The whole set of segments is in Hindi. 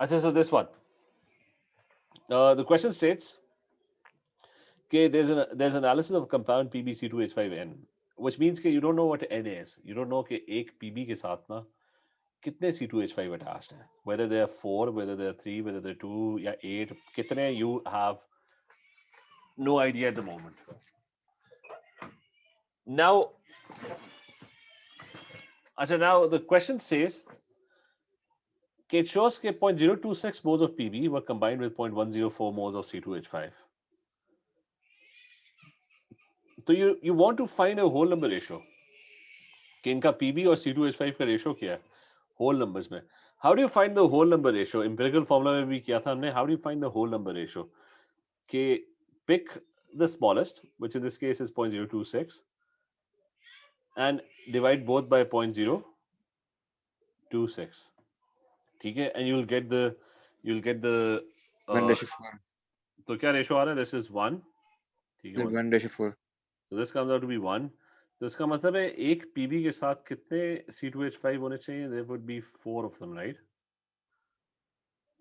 अच्छा, so this one. The question states, okay, there's analysis of compound PbC2H5N, which means कि you don't know what N is. You don't know कि एक PB के साथ ना कितने C2H5 attached हैं. Whether they are 4, whether they are 3, whether they are 2 या 8, कितने you have no idea at the moment. Now, now the question says, okay, it shows that 0.026 moles of Pb were combined with 0.104 moles of C2H5. So you want to find a whole number ratio. कि इनका Pb और C2H5 का रेशो क्या है whole numbers में. How do you find the whole number ratio? Empirical formula में भी किया था हमने. How do you find the whole number ratio? कि pick the smallest, which in this case is 0.026, and divide both by 0.026. ठीक है? And you'll get the 1/4. तो क्या रेशो आ रहा है? This is 1. ठीक है, 1/4. So this comes out to be 1. तो इसका मतलब है एक PB के साथ कितने C2H5 होने चाहिए? There would be 4 of them, right?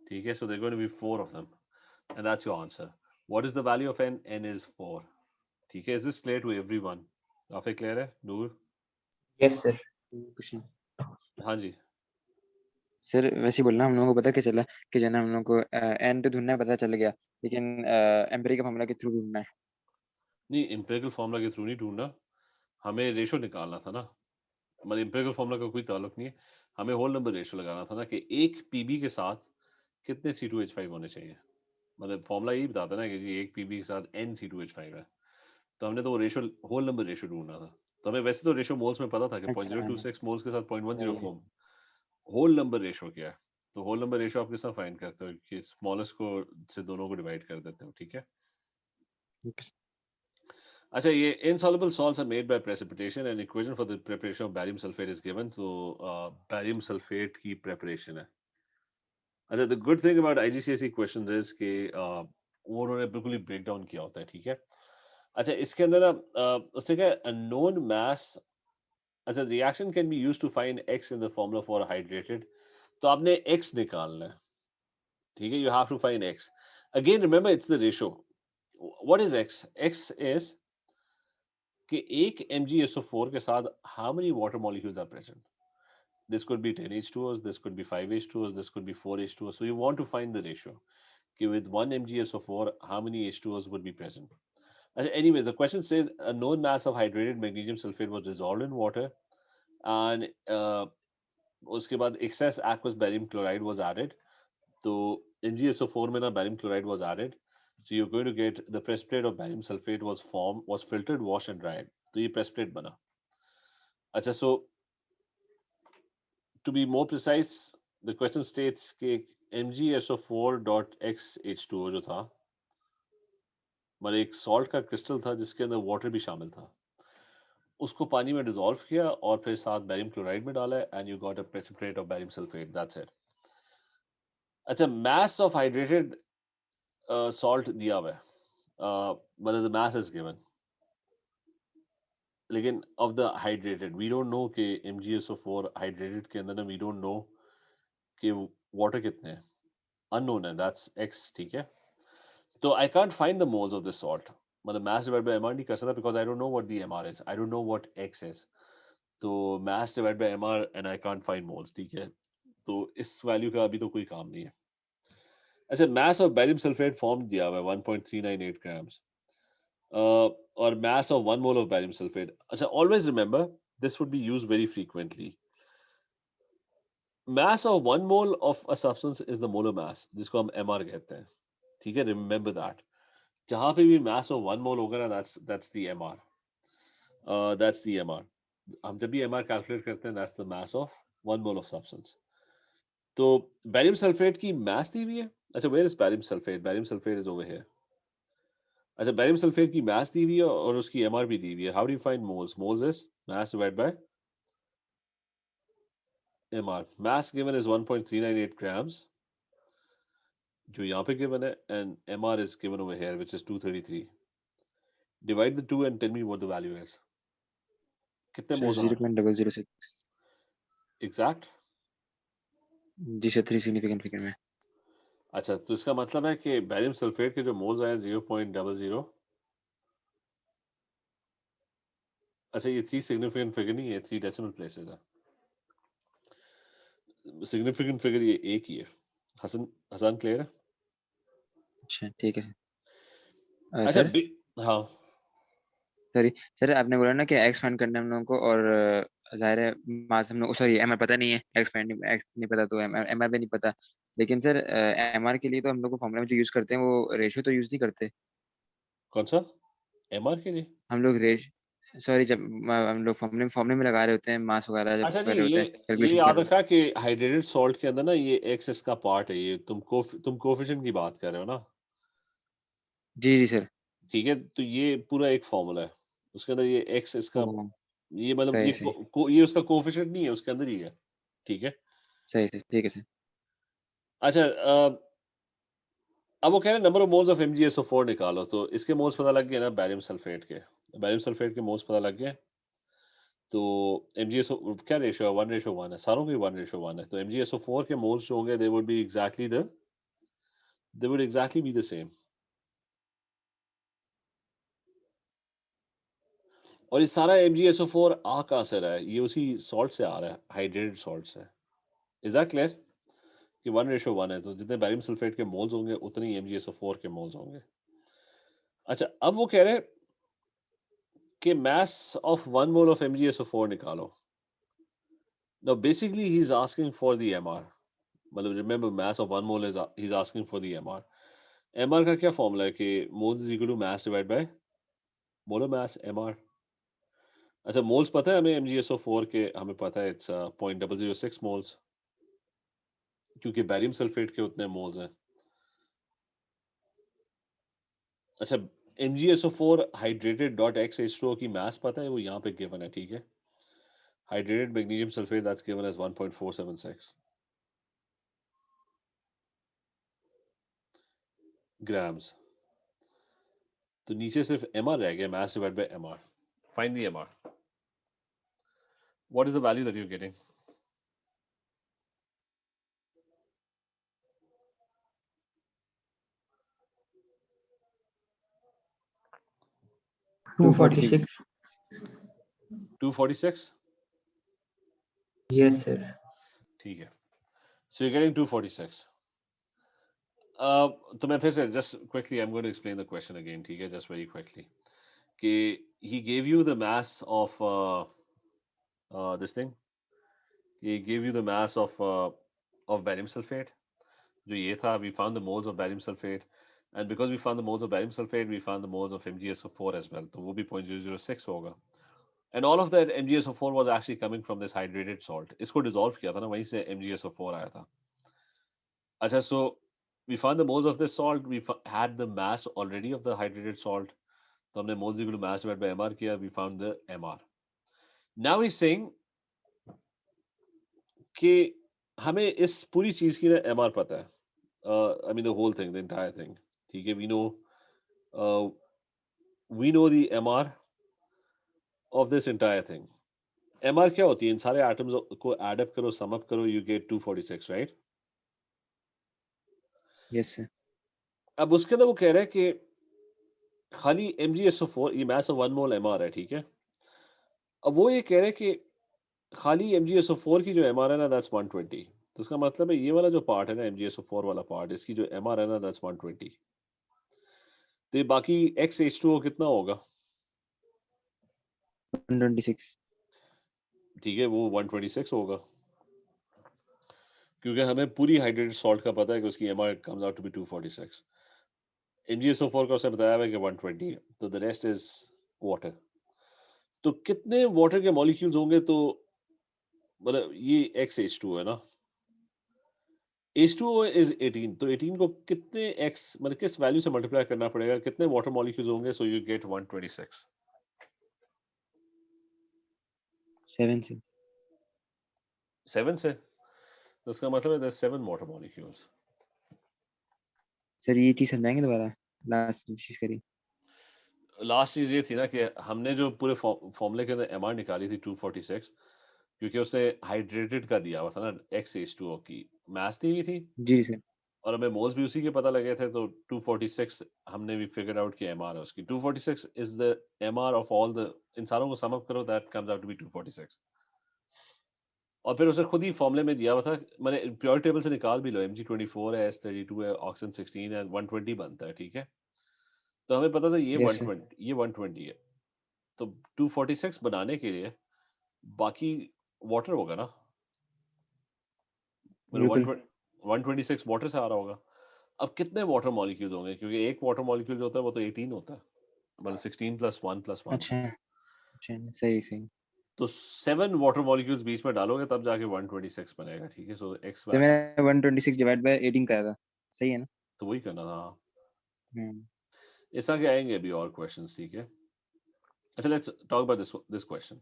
ठीक है, so there are going to be 4 of them, and that's your answer. What is the value of n? N is 4. ठीक है, is this clear to everyone? काफी clear है, नूर? Yes, sir. क्वेश्चन हाँ जी. सर वैसे ही बोलना, हम लोगों को पता क्या चला कि जो है ना हम लोगों को एन तो ढूंढना पता चल गया, लेकिन एम्पिरिकल फॉर्मूला के थ्रू ढूंढना है. नहीं, empirical formula के थ्रू नहीं ढूंढना, हमें रेशो निकालना था ना. मतलब empirical formula का कोई ताल्लुक नहीं है, हमें होल नंबर रेशो लगाना था ना कि एक पीबी के साथ कितने C2H5 होने चाहिए. मतलब फॉर्मूला यही बताता ना कि जी एक पीबी के साथ n C2H5 है, तो हमने तो वो रेशो होल नंबर रेशो ढूंढना था. तो हमें वैसे तो रेशो मोल्स में पता था कि अच्छा 0.026 मोल्स के साथ सही है. 0.104. होल नंबर रेशो क्या है? तो होल नंबर रेशो आप किस तरह फाइंड करते हो कि स्मॉलेस्ट को से दोनों को डिवाइड कर देते हो. ठीक है. अच्छा, ये insoluble salts are made by precipitation and equation for the preparation of barium sulfate is given. तो barium sulfate की preparation है. अच्छा, the good thing about IGCSE questions is कि वो उन्होंने बिल्कुल ही ब्रेक डाउन किया होता है. ठीक है. अच्छा, इसके अंदर ना उससे क्या है, known mass. अच्छा, reaction can be used to find X in the formula for hydrated. तो आपने X निकालना है. ठीक है, you have to find X. Again, remember it's the ratio. What is X? X is कि एक MgSO4 के साथ how many water molecules are present? This could be 10 H2Os, this could be 5 H2Os, this could be 4 H2Os. So you want to find the ratio. कि with 1 MgSO4, how many H2Os would be present? Anyways, the question says a known mass of hydrated magnesium sulfate was dissolved in water, and उसके बाद excess aqueous barium chloride was added. So MgSO4 में ना barium chloride was added. So you're going to get the precipitate of barium sulfate was filtered, washed, and dried. तो ये precipitate बना. अच्छा, so to be more precise, the question states कि MgSO4.XH2O जो था, मतलब एक सॉल्ट का क्रिस्टल था जिसके अंदर वाटर भी शामिल था, उसको पानी में डिसॉल्व किया और फिर साथ बैरियम क्लोराइड में डाला and you got a precipitate of barium sulphate. That's it. अच्छा, मास ऑफ हाइड्रेटेड सॉल्ट दिया हुआ है, मतलब द मास इज गिवन, लेकिन of the hydrated we don't know कि MgSO4 हाइड्रेटेड के अंदर ना वी डोंट नो कि वाटर कितने हैं, अननोन है. That's X. ठीक है. तो I can't find the moles of this salt. मतलब मास डिवाइड बाय mr नहीं कर सकता because I don't know what the mr is, I don't know what X is. तो mass divide by mr and I can't find moles. ठीक है. तो इस वैल्यू का अभी तो कोई काम नहीं है. अच्छा, mass of barium sulphate form दिया हुआ है 1.398 grams. और mass of 1 mole of barium sulfate. अच्छा, always remember this would be used very frequently. Mass of 1 mole of a substance is the molar mass, जिसको हम MR कहते हैं. ठीक है, remember that. जहां पे भी mass of 1 mole होगा ना, that's the MR. That's the MR. हम जब भी MR calculate करते हैं, that's the mass of 1 mole of substance. तो barium sulfate की mass दी हुई है. अच्छा, where is barium sulfate? Barium sulfate is over here. अच्छा, बैरियम सल्फेट की मास दी हुई है और उसकी एमआर भी दी हुई है. How do you find moles? Moles is mass divide by MR. Mass given is 1.398 grams, जो यहाँ पे गिवन है, and MR is given over here which is 233. Divide the two and tell me what the value is. कितने मोल्स आए? 0.006. एग्जैक्ट. जी सर, 3 सिग्निफिकेंट फिगर में. अच्छा, तो इसका मतलब है कि बैरियम सल्फेट के जो मोल्स आए 0.00। अच्छा, ये 3 सिग्निफिकेंट फिगर नहीं है, 3 डेसिमल प्लेसेस है। सिग्निफिकेंट फिगर ये एक ही है। हसन क्लियर है? अच्छा ठीक है अच्छा सर। हाँ। सॉरी सर, आपने बोला ना कि एक्स फाइंड करना है हम लोगों को, और जाहिर है मास हम लोग, सॉरी एमआर पता नहीं है, एक्स फाइंड एक्स नहीं पता तो एमआर भी नहीं पता। लेकिन सर एमआर के लिए तो हम लोग को फॉर्मूला में जो यूज करते हैं वो रेशियो तो यूज नहीं करते कौन सा एमआर के लिए? हम लोग। रेश सॉरी, जब हम लोग फॉर्मूले में लगा रहे होते हैं मास वगैरह जब अच्छा कर नहीं, रहे होते ये हैं, ये कैलकुलेशन कर याद रहे होते रखा कि हाइड्रेटेड सॉल्ट के अंदर ना ये एक्स इसका पार्ट है। ये तुम कोफिशिएंट की बात कर रहे हो ना? हैं। जी जी सर। ठीक है, तो ये पूरा एक फॉर्मूला है। उसके अंदर ये एक्स इसका, ओ, ये मतलब सही ये सही ये उसका कोफिशिएंट नहीं है, उसके अंदर ही है। ठीक है। सही सही, ठीक है सर। अच्छा अब वो कह रहे हैं number of moles of MgSO4 निकालो। तो इसके मोल्स पता लग गए ना बैरियम सल्फेट के। बैरियम सल्फेट के मोल्स पता लग गए। तो MgSO क्या रेशियो है? 1:1 है। सारों की 1:1 है। तो MgSO4 के मोल्स जो होंगे they would exactly be the same। और ये सारा MgSO4 आ कहाँ से रहा है? ये उसी सॉल्ट से आ रहा है, हाइड्रेटेड सॉल्ट से। इज दैट क्लियर कि 1:1 है? तो जितने बैरियम सल्फेट के मोल्स होंगे उतने ही MgSO4 के मोल्स होंगे। अच्छा, अब वो कह रहे हैं कि mass of 1 mole of MgSO4 निकालो। Now basically he's asking for the MR। मतलब remember mass of 1 mole is he's asking for the MR। MR का क्या फॉर्मूला है कि moles is equal to mass divided by molar mass, MR। अच्छा, मोल्स पता है हमें MgSO4 के? हमें पता है इट्स 0.006 मोल्स, क्योंकि बैरियम सल्फेट के उतने मोल्स हैं। अच्छा, MgSO4 हाइड्रेटेड डॉट XH2O की मास पता है? वो यहाँ पे गिवन है। ठीक है, hydrated magnesium sulphate that's given as 1.476 grams. तो नीचे सिर्फ MR रह गया, mass divide by MR। Find the MR। What is the value that you are getting? 246। 246। 246। Yes, sir. ठीक है, सो यू गेटिंग 246। तो मैं फिर से just quickly I am going to explain the question again. ठीक है, जस्ट वेरी क्विकली कि he gave you the mass of this thing। he gave you the mass of barium sulfate जो ये था। we found the moles of barium sulfate, and because we found the moles of barium sulfate we found the moles of MgSO4 as well। तो वो भी 0.006 होगा। and all of that MgSO4 was actually coming from this hydrated salt। इसको dissolve किया था ना, वहीं से MgSO4 आया था। अच्छा, so we found the moles of this salt। we had the mass already of the hydrated salt। तो हमने moles equal to mass divided by MR किया। we found the MR। now he's saying कि हमें इस पूरी चीज की ना MR पता है। I mean the whole thing, the entire thing. ठीक है, we know the MR of this entire thing. MR क्या होती है? इन सारे एटम्स को ऐड अप करो, सम अप करो, you get 246, right? Yes sir. अब उसके अंदर वो कह रहा है कि खाली MgSO4, ये mass of 1 mole MR है। ठीक है, अब वो ये कह रहे हैं कि खाली MgSO4 की जो MR है ना दैट्स 120। तो इसका मतलब है ये वाला जो पार्ट है ना, MgSO4 वाला पार्ट, इसकी जो MR है ना दैट्स 120। तो ये बाकी XH2O कितना होगा? 126। ठीक है, वो 126 होगा, क्योंकि हमें पूरी हाइड्रेटेड सॉल्ट का पता है कि उसकी MR comes out to be 246। MgSO4 का उसने बताया है कि 120 है, तो द रेस्ट इज वाटर। तो कितने वाटर के मॉलिक्यूल्स होंगे? तो मतलब ये XH2 है ना, H2O इज 18। तो 18 को कितने x मतलब किस वैल्यू से मल्टीप्लाई करना पड़ेगा? कितने वाटर मॉलिक्यूल्स होंगे? So you get 126। 7 से। 7 से? तो इसका मतलब है 7 वाटर मॉलिक्यूल्स। सर ये चीज समझाएंगे दोबारा, लास्ट चीज करी। लास्ट चीज ये थी ना कि हमने जो पूरे फॉर्मूले के अंदर MR निकाली थी 246, क्योंकि उसने हाइड्रेटेड का दिया हुआ था ना XH2O की मास दी हुई थी। जी सर। और हमें मोल्स भी उसी के पता लगे थे, तो 246 हमने भी फिगर आउट किया एमआर है उसकी। 246 is the MR of all the, इन सारों को सम अप करो, that comes out to be 246। और फिर उसने खुद ही फॉर्मूले में दिया हुआ था, मैंने प्योर टेबल से निकाल भी लो, Mg24 है, S32 है, ऑक्सीजन 16 है, 120 बनता है, ठीक है। तो हमें पता था ये यस सर 120, ये 120 है। तो 246 बनाने के लिए बाकी वाटर होगा ना, मतलब बिल्कुल 126 वाटर से आ रहा होगा। अब कितने वाटर मॉलिक्यूल्स होंगे, क्योंकि एक वाटर मॉलिक्यूल जो होता है वो तो 18 होता है, मतलब 16 + 1 + 1। अच्छा अच्छा सही सही तो 7 वाटर मॉलिक्यूल्स बीच में डालोगे तब जाके 126 बनेगा, ठीक है। सो एक्स सर वैल्यू, मैंने 126 डिवाइड बाय 18 करा था सही है ना तो वही करना था। हम्म इस तरह के आएंगे अभी और क्वेश्चंस, ठीक है। अच्छा, let's talk about this question.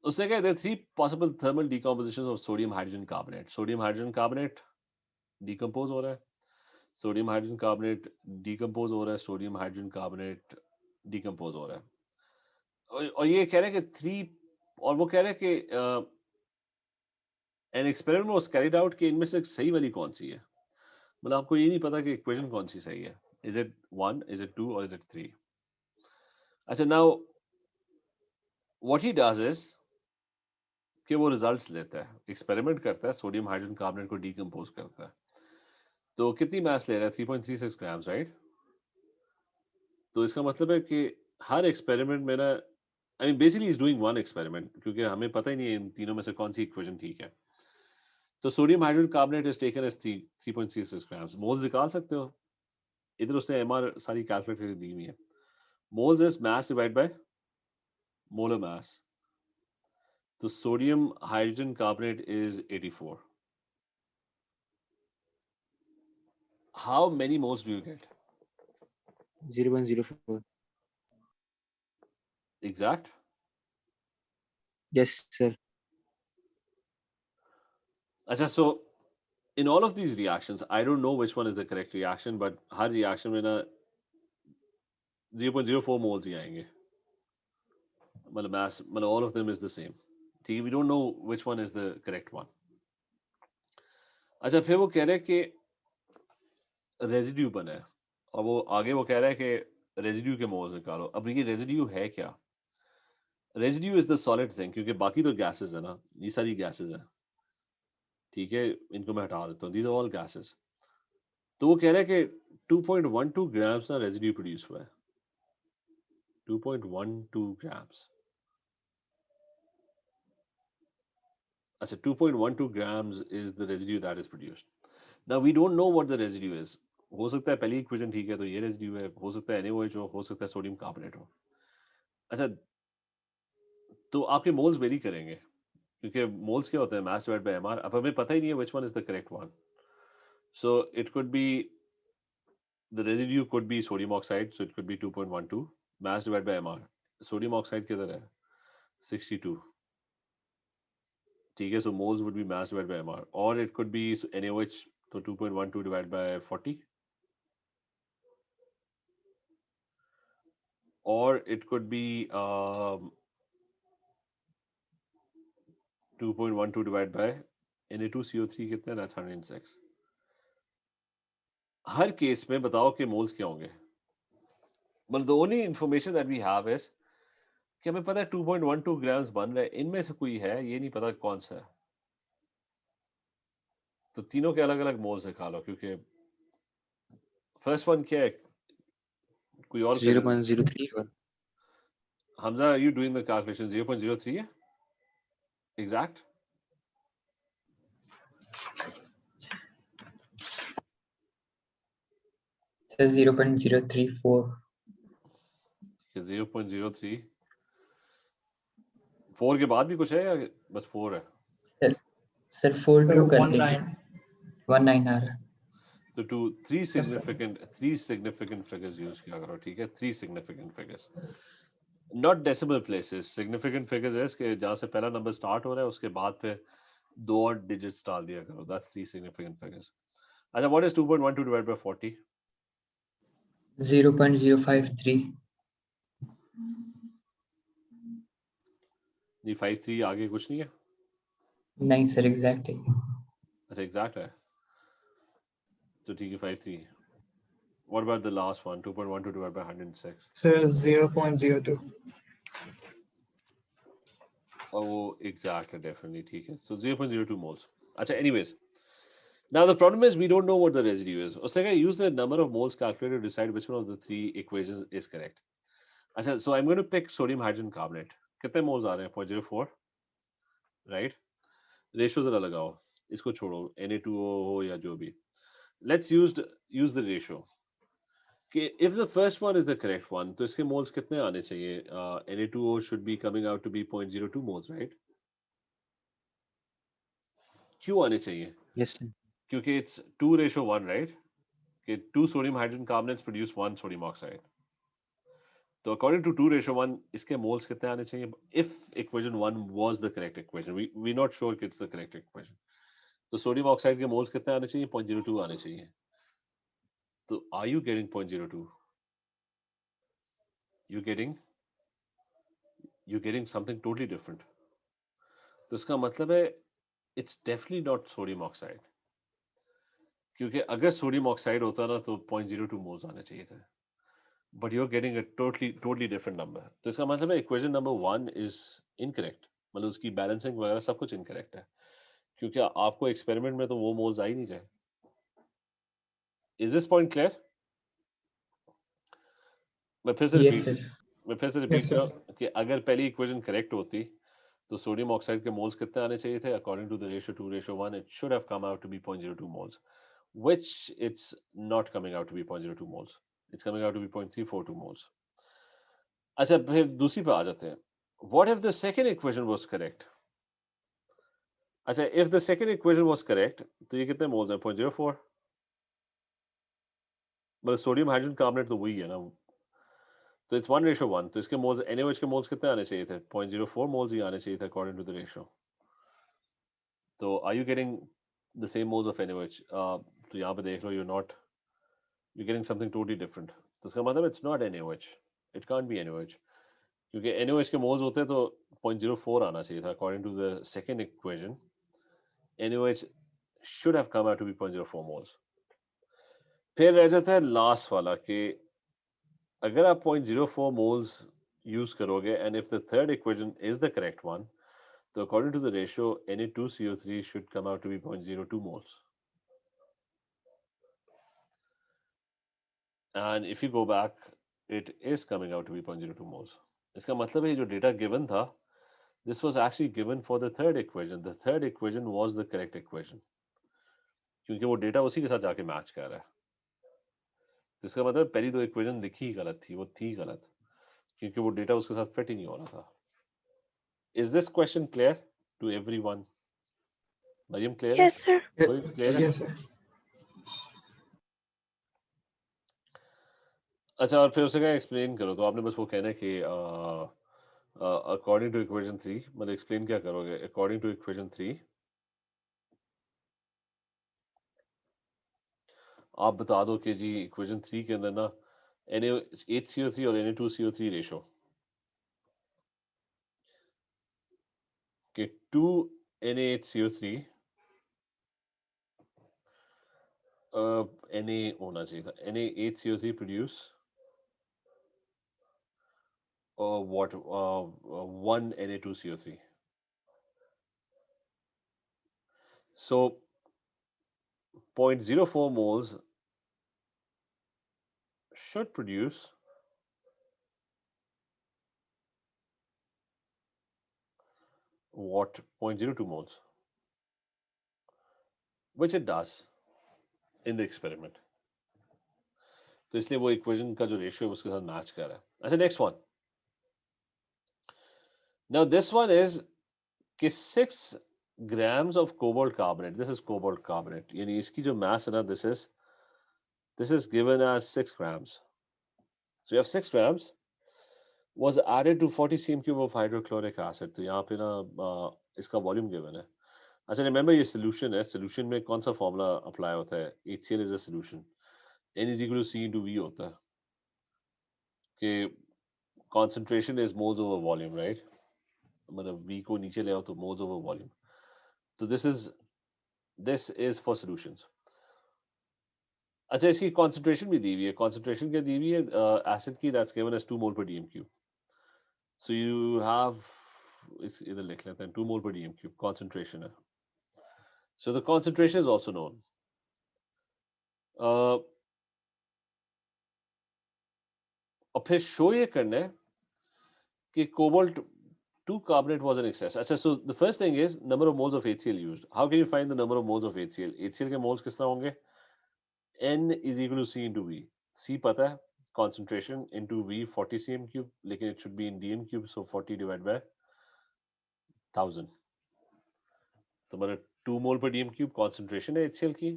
उससे क्या है, three possible thermal decomposition of sodium hydrogen carbonate. Sodium hydrogen carbonate decompose हो रहा है, सोडियम हाइड्रोजन कार्बोनेट डिकम्पोज हो रहा है, सोडियम हाइड्रोजन कार्बोनेट डिकम्पोज हो रहा है। और ये कह रहे हैं कि थ्री, और वो कह रहे हैं कि an experiment was carried out कि इनमें से सही वाली कौन सी है। मतलब आपको ये नहीं पता कि इक्वेशन कौन सी सही है, इज इट 1, इज इट 2 और इज इट 3। अच्छा, now what he does is कि वो रिजल्ट्स लेता है, एक्सपेरिमेंट करता है, सोडियम हाइड्रोजन कार्बोनेट को डिकम्पोज करता है। तो कितनी मास ले रहा है, 3.36 ग्राम्स, राइट। तो इसका मतलब है कि हर एक्सपेरिमेंट में ना, I mean basically is doing one experiment, क्योंकि हमें पता ही नहीं है इन तीनों में से कौन सी इक्वेशन ठीक है। तो sodium hydrogen carbonate is taken as 3.36 grams. Moles निकाल सकते हो, इधर उसने एमआर सारी कैलकुलेट करके दी हुई है। Moles is mass divide by molar mass. तो sodium hydrogen carbonate is 84। How many moles do you get 0.04 exact? Yes sir अच्छा, so in all of these reactions, I don't know which one is the correct reaction, but her reaction में ना 0.04 moles ही आएंगे, मतलब mass, मतलब all of them is the same, ठीक है। We don't know which one is the correct one. अच्छा, फिर वो कह रहे हैं कि रेजिड्यू बना है, और वो आगे वो कह रहा है कि रेजिड्यू के मोल्स निकालो। अब ये रेजिड्यू है क्या? Residue is the solid thing, क्योंकि बाकी तो गैसेस है ना, ये सारी गैसेस है, ठीक है। इनको मैं हटा देता हूँ, दीज आर ऑल गैसेस। तो वो कह रहा है कि 2.12 ग्राम्स ना रेजिड्यू प्रोड्यूस हुआ है, 2.12 grams. अच्छा, 2.12 grams is the residue that is produced. Now we don't know what the residue is. हो सकता है पहली इक्वेशन ठीक है तो ये रेजिड्यू है, हो सकता है NaOH हो सकता है सोडियम कार्बोनेट हो। अच्छा, तो आपके मोल्स वेरी करेंगे, क्योंकि मोल्स क्या होता है, मास डिवाइड बाय एमआर। अब हमें पता ही नहीं है which one is the correct one. So it could be, the residue could be sodium oxide, so it could be 2.12 mass divide by MR. Sodium oxide किधर है, 62, ठीक है। So moles would be mass divide by MR, और इट कुड बी NaOH, तो 2.12 divide by 40, or it could be 2.12 divided by Na2CO3 कितना है, that's 106। हर केस में बताओ कि मोल्स क्या होंगे। मतलब the only information that we have is कि हमें पता है 2.12 ग्राम्स बन रहा है, इनमें से कोई है, ये नहीं पता कौन सा है। तो तीनों के अलग अलग मोल्स निकालो, क्योंकि फर्स्ट वन क्या है, कोई और कैसे। 0.034 Hamza, are you doing the calculation? 0.03 है एग्जैक्ट? सर 0.034 0.03, 4 के बाद भी कुछ है या बस 4 है? सर सर 4 सर टू कर 19 लीजिए 19 आ रहा है तो three Yes, sir. Significant figures use किया करो, ठीक है। 3 significant figures, not decimal places. Significant figures है कि जहां से पहला नंबर स्टार्ट हो रहा है उसके बाद फिर 2 और डिजिट्स डाल दिया करो, दैट्स 3 सिग्निफिकेंट फिगर्स। अच्छा, व्हाट इज 2.12 डिवाइड बाय 40? 0.053 नहीं, 53 आगे कुछ नहीं है। नहीं सर एग्जैक्ट है अच्छा, एग्जैक्ट है। तो ठीक है 5.3. What about the last one? 2.12 divided by 106. Sir, 0.02. और वो exact है definitely. ठीक है. So 0.02 moles. अच्छा, anyways. Now the problem is we don't know what the residue is. उसने कहा use the number of moles calculated to decide which one of the three equations is correct. अच्छा, so I'm going to pick sodium hydrogen carbonate. कितने moles आ रहे हैं? 0.04, right? Ratio जरा लगाओ. इसको छोड़ो. Na2O हो या जो भी. Let's use the ratio. कि if the first one is the correct one, तो इसके moles कितने आने चाहिए? Na2O should be coming out to be 0.02 moles, right? क्यों आने चाहिए? Yes, sir. क्योंकि it's 2:1, right? कि 2 sodium hydrogen carbonates produce 1 sodium oxide. So according to 2:1, इसके moles कितने आने चाहिए? If equation 1 was the correct equation, we're not sure कि it's the correct equation. तो sodium oxide के moles कितने आने चाहिए? 0.02 आने चाहिए. तो are you getting 0.02? You're getting something totally different. तो इसका मतलब है it's definitely not sodium oxide. क्योंकि अगर sodium oxide होता ना तो 0.02 moles आने चाहिए थे. But you're getting a totally different number. तो इसका मतलब है equation number 1 is incorrect. मतलब उसकी balancing वगैरह सब कुछ incorrect है. क्योंकि आपको experiment में तो वो moles आ ही नहीं रहे. Is this point clear? मैं फिर से Yes, repeat sir. Yes, कर sir. कि अगर पहली equation correct होती तो sodium oxide के moles कितने आने चाहिए थे? According to the ratio 2:1, it should have come out to be 0.02 moles, which it's not coming out to be 0.02 moles. It's coming out to be 0.342 moles. अच्छा, फिर दूसरी पे आ जाते हैं. What if the second equation was correct? अच्छा, if the second equation was correct, तो ये कितने moles हैं? 0.04. मतलब सोडियम हाइड्रोजन कार्बोनेट तो वही है ना. तो इट्स 1:1. तो इसके मोल्स NaOH के मोल्स कितने आने चाहिए थे? 0.04 मोल्स ही आने चाहिए थे अकॉर्डिंग टू द रेशियो. तो are you getting the same moles of NaOH? तो यहाँ पे देख लो, you're getting something totally different. तो इसका मतलब it's not NaOH. It can't be NaOH. क्योंकि NaOH के मोल्स होते तो 0.04 आना चाहिए था according to the second equation. NaOH should have come out to be 0.04 moles. फिर रह जाता है लास्ट वाला कि अगर आप 0.04 moles यूज करोगे and if the third equation is the correct one, so according to the ratio Na2CO3 should come out to be 0.02 moles. And if you go back, it is coming out to be 0.02 moles. इसका मतलब है जो data given था, this was actually given for the third equation. The third equation was the correct equation. क्योंकि वो data उसी के साथ जाके मैच कर रहा है. जिसका मतलब पहली दो इक्वेशन लिखी ही गलत थी, वो थी गलत क्योंकि वो डेटा उसके साथ फिट ही नहीं हो रहा था. Is this question clear to everyone? Mariam clear है? Yes, sir. कोई क्लियर है? Yes, sir. अच्छा, और फिर उसे क्या एक्सप्लेन करो. तो आपने बस वो कहना है कि अकॉर्डिंग टू इक्वेशन 3, मतलब एक्सप्लेन क्या करोगे? अकॉर्डिंग टू इक्वेशन 3 आप बता दो कि जी इक्वेशन 3 के अंदर ना Na8CO3 और Na2CO3 रेशो कि 2Na8CO3 Na होना चाहिए था. Na8CO3 produce what 1 Na2CO3. So 0.04 moles should produce what 0.02 moles, which it does in the experiment. तो इसलिए वो इक्वेशन का जो रेशियो है उसके साथ मैच कर रहा है. अच्छा, next one. Now this one is कि 6 grams of cobalt carbonate. This is cobalt carbonate. यानी इसकी जो mass है ना, this is given as 6 grams. So you have 6 grams was added to 40 cm cube of hydrochloric acid. तो यहाँ पे ना इसका वॉल्यूम गिवन है. अच्छा, रिमेंबर ये सोल्यूशन है. सोल्यूशन में कौन सा फॉर्मूला अप्लाई होता है? HCl is a solution. N is equal to C into V होता है कि concentration is moles over volume, right? मतलब V को नीचे ले आओ तो moles over volume. तो this is for solutions. अच्छा इसकी concentration भी दी हुई है, concentration क्या दी हुई है acid की, that's given as 2 mole per dm cube. So you have, इधर लिख लेते हैं 2 mole per dm cube concentration है. So the concentration is also known. और फिर शो ये करना है कि cobalt 2 carbonate was in excess. अच्छा, so the first thing is number of moles of HCl used. How can you find the number of moles of HCl? HCl के moles किस तरह होंगे? N is equal to C into V. C पता है, concentration into V 40 cm cube, लेकिन it should be in dm cube, so 40 divided by 1000. तो मेरा 2 mole per dm cube concentration है HCl की.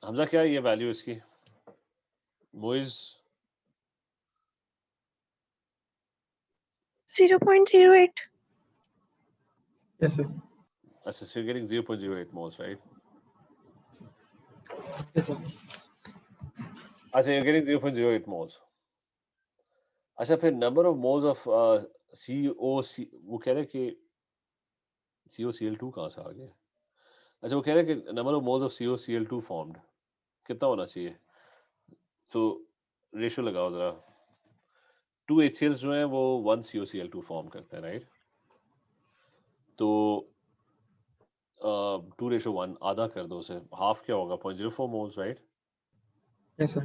हमजा क्या है ये वैल्यू इसकी? मोइज 0.08. Yes, sir. अच्छा, so you're getting 0.08 moles, right? Yes, sir. अच्छा, you're getting 0.08 moles. अच्छा, फिर number of moles of COC, वो कह रहे कि COCl2 कहाँ से आ गया? अच्छा, वो कह रहे कि number of moles of COCl2 formed कितना होना चाहिए? तो रेशियो लगाओ जरा. 2 HCl जो हैं वो 1 COCl2 फॉर्म करते हैं, राइट? तो 2:1 आधा कर दो उसे, हाफ क्या होगा? 0.04 मोल्स, राइट? Yes, sir.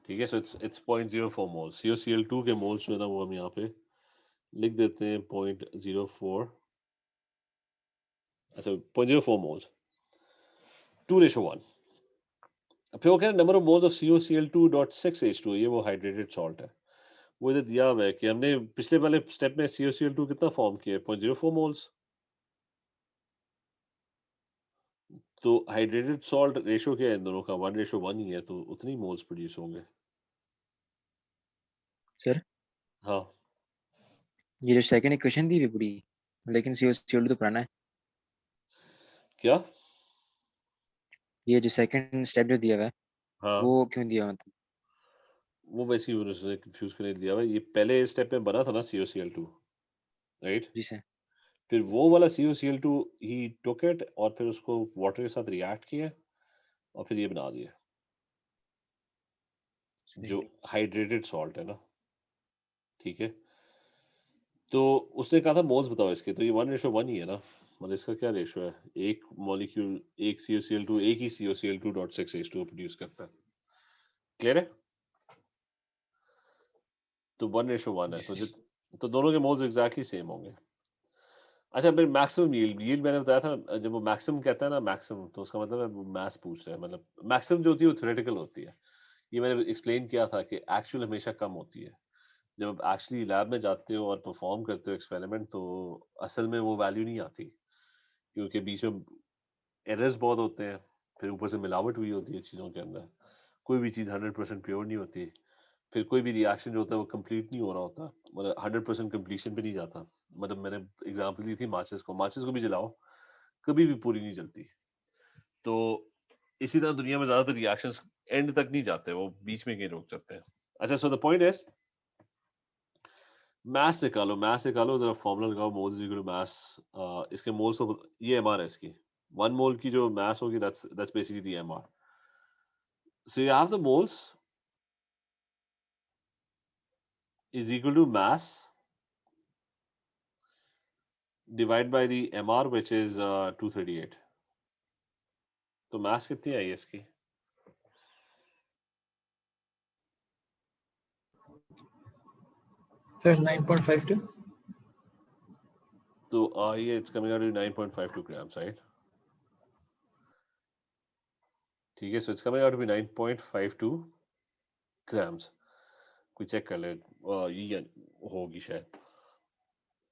ठीक है, सो इट्स 0.04 मोल्स. COCl2 के मोल्स जो है ना वो हम यहाँ पे लिख देते हैं 0.04. अच्छा, 0.04 मोल्स 2:1. फिर वो कह रहे number of moles of COCl2.6H2, ये वो हाइड्रेटेड सॉल्ट है. वो इधर दिया हुआ है कि हमने पिछले वाले स्टेप में COCl2 कितना फॉर्म किया है? 0.04 मोल्स. तो हाइड्रेटेड सॉल्ट रेशियो क्या है इन दोनों का? 1:1 ही है, तो उतनी मोल्स प्रोड्यूस होंगे. सर हाँ, ये जो सेकंड इक्वेशन दी हुई पूरी, लेकिन CO2 तो पुराना है. क्या? ये जो सेकंड स्टेप जो दिया हुआ है हाँ, वो क्यों दिया मतलब? वो वैसे ही उन्होंने कंफ्यूज करने दिया हुआ है. ये पहले स्टेप में बना था ना COCl2, राइट? जी सर. फिर वो वाला COCl2 ही टुक इट और फिर उसको वाटर के साथ रिएक्ट किया और फिर ये बना दिया जो हाइड्रेटेड सॉल्ट है ना. ठीक है, तो उसने कहा था मोल्स बताओ इसके, तो ये 1:1 ही है ना. मतलब इसका क्या रेशियो है? एक मॉलिक्यूल, एक COCl2, एक ही COCl2.6H2 प्रोड्यूस करता है. क्लियर है? तो 1:1 है, तो दोनों के मोल्स एग्जैक्टली सेम होंगे. अच्छा, फिर मैक्सिमम यील्ड मैंने बताया था, जब वो मैक्सिमम कहता है ना मैक्सिमम, तो उसका मतलब है वो मैथ्स पूछ रहे हैं. मतलब मैक्सिमम जो होती है वो थ्योरेटिकल होती है. ये मैंने एक्सप्लेन किया था कि एक्चुअल हमेशा कम होती है. जब आप एक्चुअली लैब में जाते हो और परफॉर्म करते हो एक्सपेरिमेंट, तो असल में वो वैल्यू नहीं आती, क्योंकि बीच में एरर्स बहुत होते हैं, फिर ऊपर से मिलावट हुई होती है चीज़ों के अंदर. कोई भी चीज़ 100% प्योर नहीं होती. फिर कोई भी रिएक्शन जो होता है वो कंप्लीट नहीं हो रहा होता, मतलब 100% कंप्लीशन पे नहीं जाता. मतलब मैंने एग्जांपल दी थी माचिस को भी जलाओ, कभी भी पूरी नहीं जलती. तो इसी तरह दुनिया में ज्यादातर रिएक्शंस एंड तक नहीं जाते, वो बीच में कहीं रुक जाते हैं. अच्छा, so the point is mass निकालो जरा, फॉर्मूला लगाओ. Moles equal to mass. इसके मोल्स को ये एमआर है इसकी. 1 मोल की जो मास होगी that's basically the MR. So you have the moles is equal to mass divided by the MR, which is 238. तो mass कितनी आई है इसकी? Sir, 9.52. तो ये it's coming out to 9.52 grams, right? ठीक है, so it's coming out to be 9.52 grams. कोई चेक कर ले, ये होगी शायद.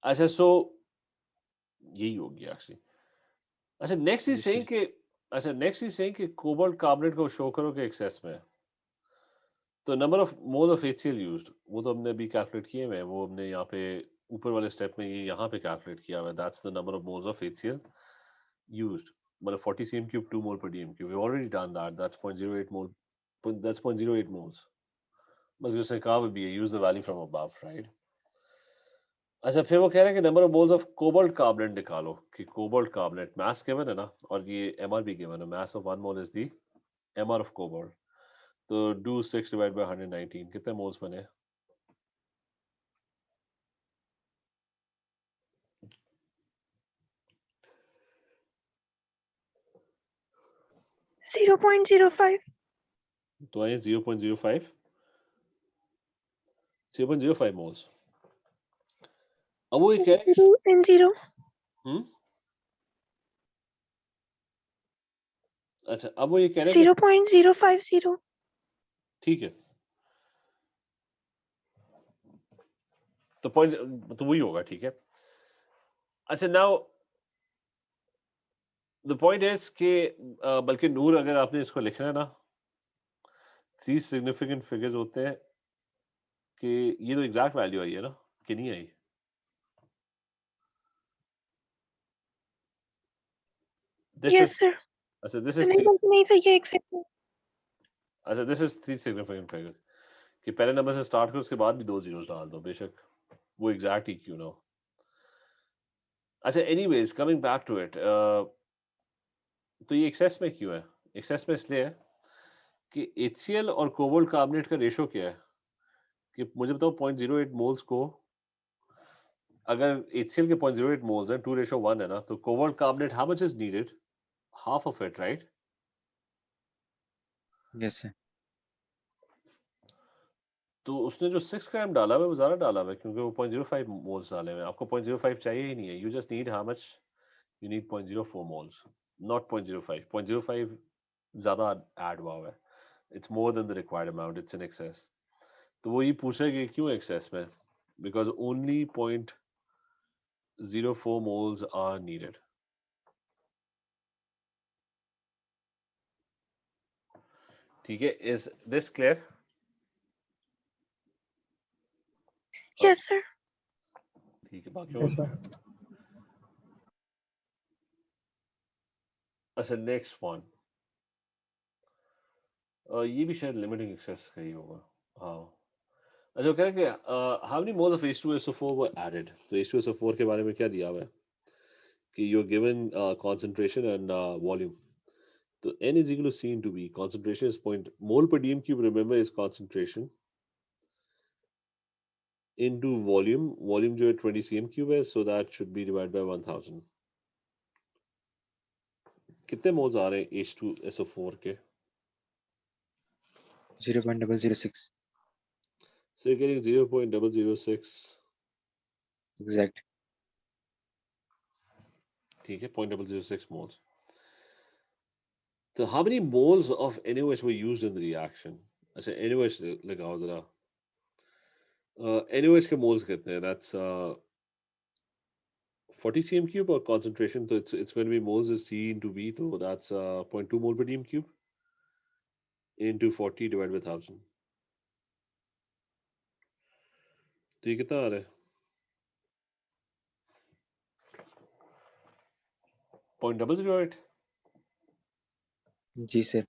अच्छा, so यही होगी एक्चुअली. अच्छा, नेक्स्ट इज सेइंग कि कोबाल्ट कार्बोनेट को शो करो कि एक्सेस में है. तो number of mole of HCl used वो तो हमने अभी कैलकुलेट किए हुए हैं. वो हमने यहाँ पे ऊपर वाले स्टेप में ये यहाँ पे कैलकुलेट किया हुआ है. That's the number of moles of HCl used. मतलब 40 cm cube 2 mole per dm cube. We've already done that. That's 0.08 mole. That's 0.08 moles. But उसने कहा भी है use the value from above, right? अच्छा फिर वो कह रहे हैं कि number of moles of cobalt carbonate निकालो कि कोबाल्ट कार्बोनेट मास गिवन है ना और ये एमआर भी गिवन है mass of 1 mole is the MR of cobalt तो डू 6 डिवाइड बाय 119 कितने मोल्स बने 0.05 तो आए 0.05 मोल्स अब वो ये कह रहे हैं 2 and 0 हम्म अच्छा अब वो ये कह रहे हैं कि 0.050 ठीक है तो पॉइंट तो वही होगा ठीक है अच्छा नाउ द पॉइंट इज कि बल्कि नूर अगर आपने इसको लिखना है ना 3 सिग्निफिकेंट फिगर्स होते हैं कि ये तो एग्जैक्ट वैल्यू आई है ना कि नहीं आई दिस yes इज sir अच्छा दिस इज नहीं बल्कि नहीं था ये exact अच्छा दिस इज 3 सिग्निफिकेंट फिगर्स कि पहले नंबर से स्टार्ट करो उसके बाद भी 2 जीरोस डाल दो बेशक वो एग्जैक्ट ही क्यों ना हो अच्छा anyways coming back to it तो ये एक्सेस में क्यों है एक्सेस में इसलिए है कि HCl और कोबाल्ट कार्बोनेट का रेशो क्या है कि मुझे बताओ 0.08 मोल्स को अगर HCl के 0.08 मोल्स है 2:1 है ना तो cobalt carbonate how much is needed half of it right yes sir तो उसने जो 6 ग्राम डाला हुआ है वो ज्यादा डाला हुआ है क्योंकि वो 0.05 मोल्स डाले हुए हैं आपको 0.05 चाहिए ही नहीं है you just need how much you need 0.04 moles not 0.05 0.05 ज्यादा ऐड हुआ हुआ है it's more than the required amount it's in excess तो वो ये पूछेगा कि क्यों एक्सेस में because only 0.04 moles are needed. ठीक है is this clear yes sir ठीक है बाकी Yes, और sir. अच्छा नेक्स्ट वन ये भी शायद लिमिटिंग एक्सेस का ही होगा हाँ अच्छा वो कह रहे हैं कि how many moles of H2SO4 were added तो H2SO4 के बारे में क्या दिया हुआ है कि you're given concentration and volume तो N is equal to C into V concentration is point mole per dm cube remember is concentration into volume जो है 20 cm cube है so that should be divided by 1000 कितने मोल्स आ रहे हैं H2SO4 के 0.006 so you're getting 0.006 एग्जैक्ट ठीक है 0.006 moles so how many moles of NaOH were used in the reaction अच्छा NaOH लगाओ जरा NaOH के moles कितने हैं that's 40 cm cube और concentration तो it's going to be moles is C into V तो that's 0.2 mole per dm cube into 40 divided by 1000 तो ये कितना आ रहा है 0.008 जी सर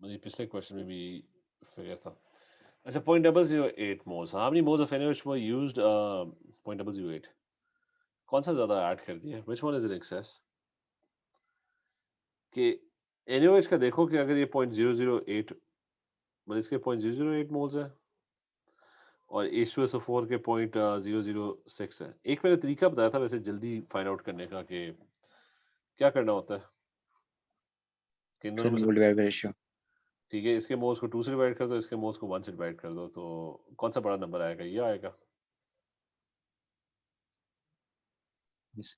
मतलब पिछले क्वेश्चन में भी फिगर था अच्छा 0.008 moles how many moles of NaOH were used 0.008 कौन सा ज्यादा ऐड कर दिया which one is in excess कि NaOH का देखो कि अगर ये 0.008 मतलब इसके 0.008 मोल्स है और H2SO4 के 0.006 है एक मैंने तरीका बताया था वैसे जल्दी फाइंड आउट करने का कि क्या करना होता है कि इन दोनों सर में से मोल डिवाइड बाय रेशियो ठीक है इसके मोल्स को 2 से डिवाइड कर दो इसके मोल्स को 1 से डिवाइड कर दो तो कौन सा बड़ा नंबर आएगा ये आएगा यस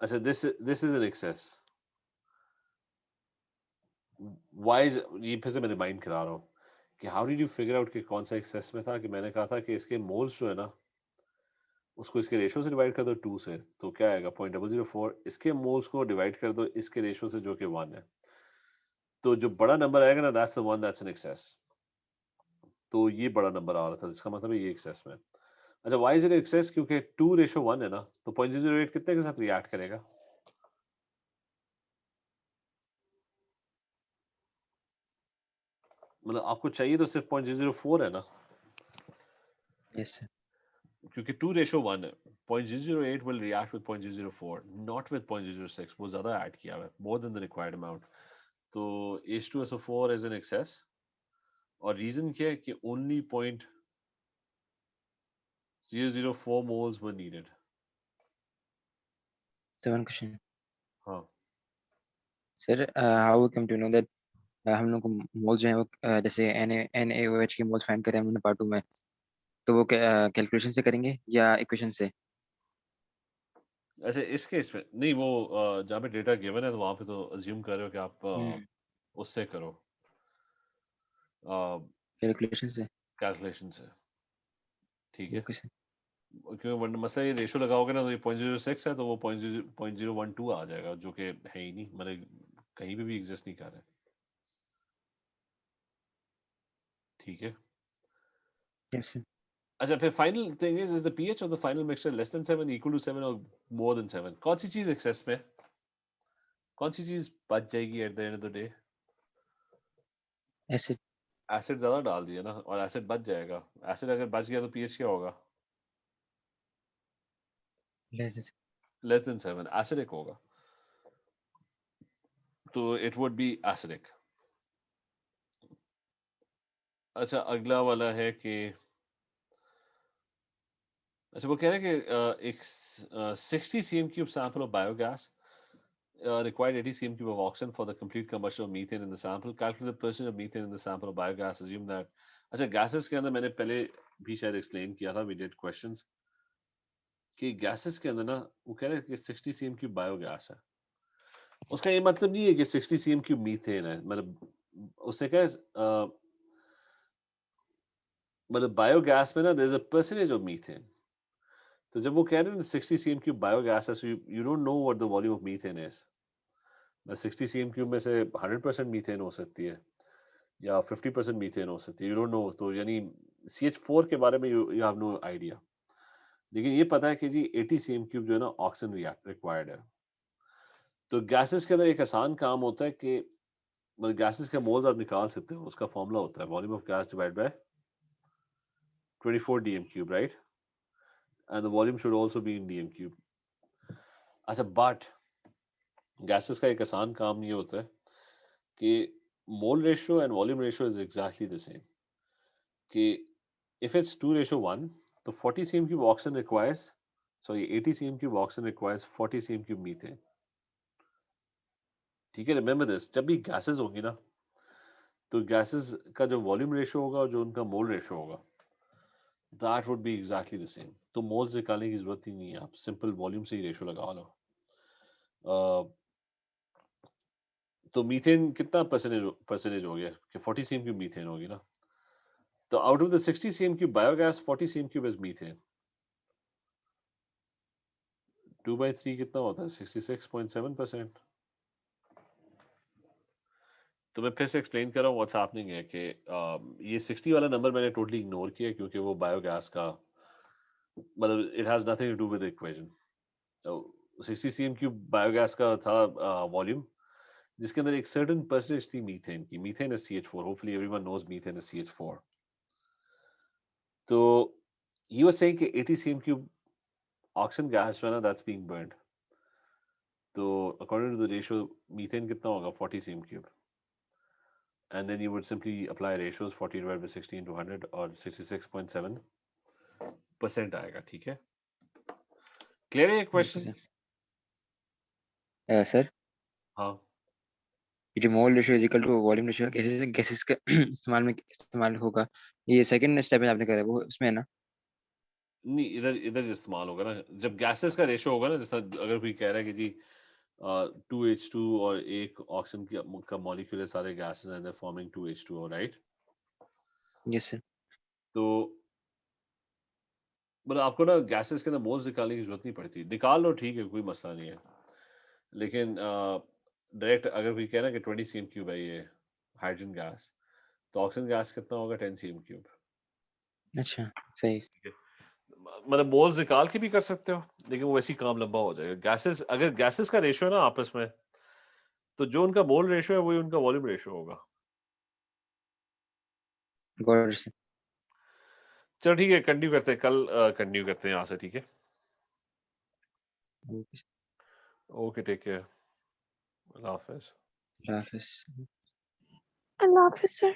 अच्छा this is an excess wise ये फिर से मैं रिमाइंड करा रहा हूँ कि how did you figure out कि कौन सा एक्सेस में था कि मैंने कहा था कि इसके मोल्स जो है ना उसको इसके रेशो से डिवाइड कर दो 2 से तो क्या आएगा 0.004 इसके मोल्स को डिवाइड कर दो इसके रेशो से जो कि 1 है तो जो बड़ा नंबर आएगा ना that's the one that's an excess तो ये बड़ा नंबर आ रहा था जिसका मतलब है ये एक्सेस में अच्छा वाई इज इट एक्सेस क्योंकि 2:1 है ना तो 0.008 कितने के साथ रिएक्ट करेगा मतलब आपको चाहिए तो सिर्फ 0.004 है ना यस सर क्योंकि 2:1 है, 0.008 will react with 0.004, not with 0.006. वो ज्यादा ऐड किया हुआ है, more than the required amount. तो H2SO4 is in excess. और रीजन क्या है कि only 0.004 moles were needed. 7 question हाँ, sir, how we come to know that हम लोग को मोल्स जो है वो जैसे NaOH की मोल्स फाइंड करें हमने पार्ट 2 में, तो वो कैलकुलेशन से करेंगे या इक्वेशन से? अच्छा इस केस में नहीं, वो जहाँ पे डेटा गिवन है तो वहां पे तो अज्यूम कर रहे हो कि आप उससे करो कैलकुलेशन से। कैलकुलेशन से, ठीक है? Okay sir. क्योंकि मसला ये रेशो लगाओगे ना तो ये 0.06 है, तो वो 0.012 आ जाएगा, जो कि है ही नहीं, मतलब कहीं पे भी एग्जिस्ट नहीं कर रहा है, ठीक है? Yes sir. अच्छा, फिर final thing is the pH of the final mixture less than 7, equal to 7 और मोर देन 7? कौन सी चीज एक्सेस में, कौन सी चीज बच जाएगी at the end of the day? Acid. Acid ज्यादा डाल दिया ना, और एसिड बच जाएगा। एसिड अगर बच गया तो पीएच क्या होगा? लेस। लेस देन 7, एसिडिक होगा, तो इट वुड बी एसिडिक। अच्छा, अगला वाला है कि अच्छा वो कह रहे हैं कि एक 60 cm³ sample of biogas required 80 cm³ of oxygen for the complete combustion of methane in the sample. Calculate the percentage of methane in the sample of biogas. Assume that. अच्छा, gases के अंदर मैंने पहले भी शायद एक्सप्लेन किया था, we did questions, कि gases के अंदर ना वो कह रहे हैं कि 60 cm³ बायोगैस है। उसका ये मतलब नहीं है कि 60 cm³ मीथेन है, मतलब उससे क्या है, मतलब बायोगैस में ना there is a percentage of methane. तो जब वो कह रहे हैं 60 cm³ बायोगैस है, so you don't know what the volume of methane is. 60 cm³ में से 100% मीथेन हो सकती है या 50% मीथेन हो सकती है, यू डोंट नो। तो यानी CH4 के बारे में यू हैव नो आइडिया, लेकिन ये पता है कि जी 80 cm³ जो है ना ऑक्सीजन रिक्वायर्ड है। तो गैसेस के अंदर एक आसान काम होता है कि मतलब गैसेस के मोल्स आप निकाल सकते हो, उसका फॉर्मूला होता है volume of gas divide by 24 dm³, right? And the volume should also be in dm³। अच्छा, बट गैसेस का एक आसान काम ये होता है कि mole ratio and volume ratio is exactly the same, कि if it's 2:1, तो 40 cm³ oxygen requires, sorry 80 cm³ oxygen requires 40 cm³ methane, ठीक है? रिमेंबर दिस, जब भी गैसेस होंगी ना तो गैसेस का जो वॉल्यूम रेशियो होगा और जो उनका मोल रेशियो होगा, that would be exactly the same. तो मोल्स निकालने की जरूरत ही नहीं है, आप सिंपल वॉल्यूम से ही रेशियो लगा लो। तो मीथेन कितना परसेंटेज हो गया कि 40 cm³ मीथेन होगी ना, तो out of the 60 cm³ biogas 40 cm³ is methane. 2/3 कितना होता है? 66.7%। तो मैं फिर से एक्सप्लेन कर रहा हूँ व्हाट्स हैपनिंग है कि ये 60 वाला नंबर मैंने टोटली इग्नोर किया क्योंकि वो बायोगैस का मतलब it has nothing to do with the equation. तो 60 cm³ बायोगैस का था वॉल्यूम, जिसके अंदर एक सर्टेन परसेंटेज थी मीथेन की। Methane is CH4, hopefully everyone knows methane is CH4। तो ही वाज सेइंग कि 80 cm³ ऑक्सीजन गैस जो है ना दैट्स बीइंग बर्न्ड, तो according to the ratio methane कितना होगा? 40 cm³, and then you would simply apply ratios 40 divided by 60 into 100 और 66.7% आएगा, ठीक है? क्लियर है ये ओके क्वेश्चन? सर। सर, हाँ, ये जो mole ratio is equal to volume ratio gases का इस्तेमाल होगा, ये सेकंड स्टेप में आपने करा है, वो उसमें है ना? नहीं, इधर इधर इस्तेमाल होगा ना जब गैसेस का रेशियो होगा ना, जैसा अगर कोई कह रहा है कि जी 2H2 और एक ऑक्सीजन का मॉलिक्यूल है, सारे gases and they forming 2H2O, right? Yes sir. तो मतलब आपको ना गैसेस के अंदर मोल्स निकालने की जरूरत नहीं पड़ती, निकाल लो ठीक है, कोई मसला नहीं है, लेकिन डायरेक्ट अगर कोई कह रहा है कि 20 cm³ है ये हाइड्रोजन गैस, तो ऑक्सीजन गैस कितना होगा? 10 cm³। अच्छा, सही। मतलब मोल्स निकाल के भी कर सकते हो, लेकिन वो वैसे ही काम लंबा हो जाएगा। गैसेस अगर गैसेस का रेशियो है ना आपस में, तो जो उनका मोल रेशियो है वही उनका वॉल्यूम रेशियो होगा। Got it sir. चलो ठीक है, कंटिन्यू करते हैं, कल कंटिन्यू करते हैं यहाँ से, ठीक है? ओके, ओके, टेक केयर, अल्लाह हाफिज। अल्लाह हाफिज़। Allah Hafiz, sir.